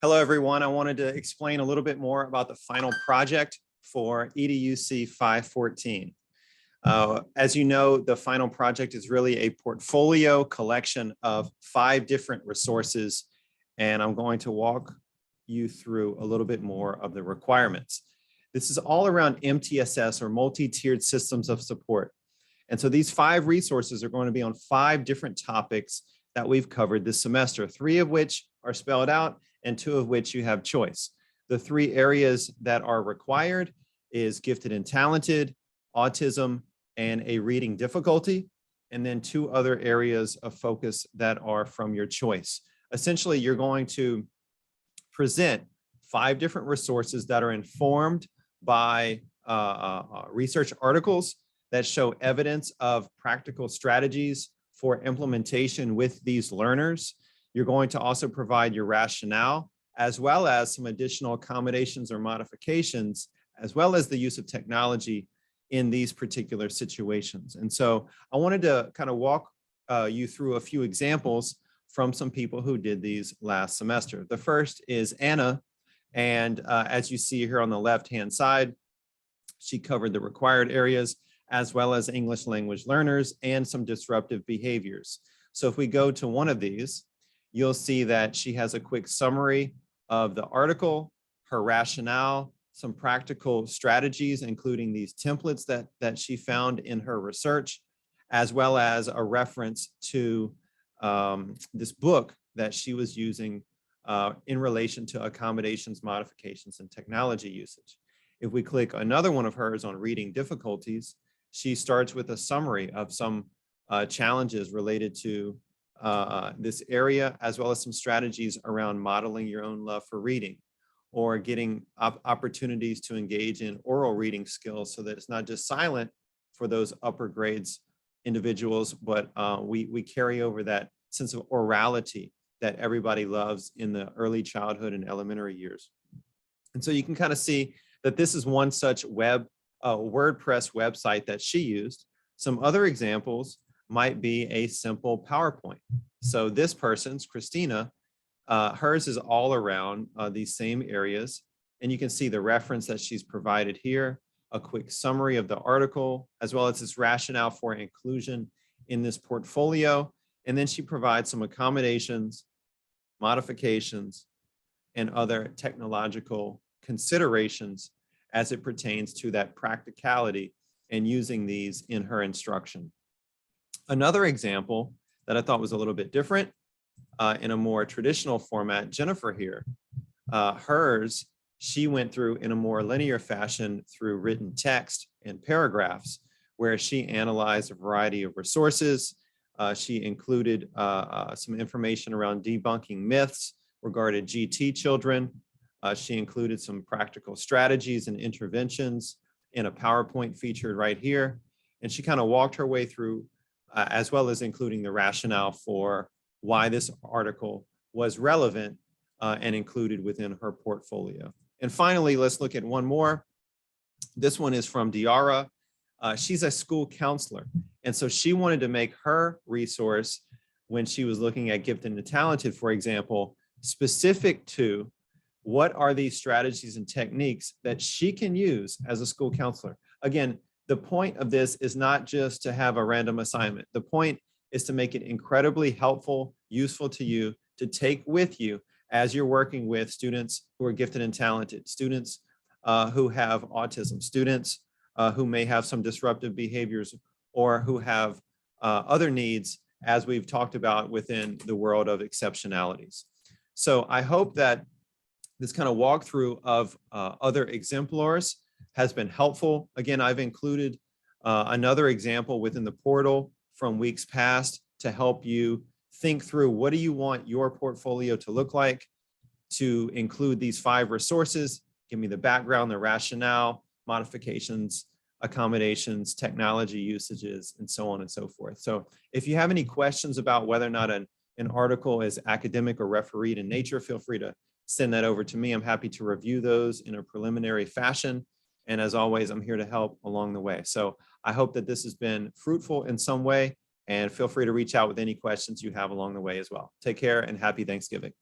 Hello, everyone. I wanted to explain a little bit more about the final project for EDUC 514. As you know, the final project is really a portfolio collection of 5 different resources, and I'm going to walk you through a little bit more of the requirements. This is all around MTSS, or multi-tiered systems of support. And so these 5 resources are going to be on 5 different topics that we've covered this semester, 3 of which are spelled out and 2 of which you have choice. The 3 areas that are required is gifted and talented, autism, and a reading difficulty, and then 2 other areas of focus that are from your choice. Essentially, you're going to present 5 different resources that are informed by research articles that show evidence of practical strategies for implementation with these learners. You're going to also provide your rationale, as well as some additional accommodations or modifications, as well as the use of technology in these particular situations. And so I wanted to kind of walk you through a few examples from some people who did these last semester. The first is Anna, and as you see here on the left-hand side, she covered the required areas, as well as English language learners and some disruptive behaviors. So if we go to one of these, you'll see that she has a quick summary of the article, her rationale, some practical strategies, including these templates that she found in her research, as well as a reference to this book that she was using in relation to accommodations, modifications, and technology usage. If we click another one of hers on reading difficulties, she starts with a summary of some challenges related to this area, as well as some strategies around modeling your own love for reading, or getting opportunities to engage in oral reading skills so that it's not just silent for those upper grades individuals, but we carry over that sense of orality that everybody loves in the early childhood and elementary years. And so you can kind of see that this is one such WordPress website that she used. Some other examples might be a simple PowerPoint. So this person's, Christina, hers is all around these same areas. And you can see the reference that she's provided here, a quick summary of the article, as well as its rationale for inclusion in this portfolio. And then she provides some accommodations, modifications, and other technological considerations as it pertains to that practicality and using these in her instruction. Another example that I thought was a little bit different in a more traditional format, Jennifer here, hers, she went through in a more linear fashion through written text and paragraphs, where she analyzed a variety of resources. She included some information around debunking myths regarding GT children. She included some practical strategies and interventions in a PowerPoint featured right here. And she kind of walked her way through, as well as including the rationale for why this article was relevant and included within her portfolio. And finally, let's look at one more. This one is from Diara. She's a school counselor. And so she wanted to make her resource, when she was looking at gifted and talented, for example, specific to what are these strategies and techniques that she can use as a school counselor. Again, the point of this is not just to have a random assignment. The point is to make it incredibly helpful, useful to you, to take with you as you're working with students who are gifted and talented, students who have autism, students who may have some disruptive behaviors, or who have other needs, as we've talked about within the world of exceptionalities. So I hope that this kind of walkthrough of other exemplars has been helpful. Again, I've included another example within the portal from weeks past to help you think through, what do you want your portfolio to look like, to include these 5 resources. Give me the background, the rationale, modifications, accommodations, technology usages, and so on and so forth. So if you have any questions about whether or not an article is academic or refereed in nature, feel free to send that over to me. I'm happy to review those in a preliminary fashion. And as always, I'm here to help along the way. So I hope that this has been fruitful in some way, and feel free to reach out with any questions you have along the way as well. Take care and happy Thanksgiving.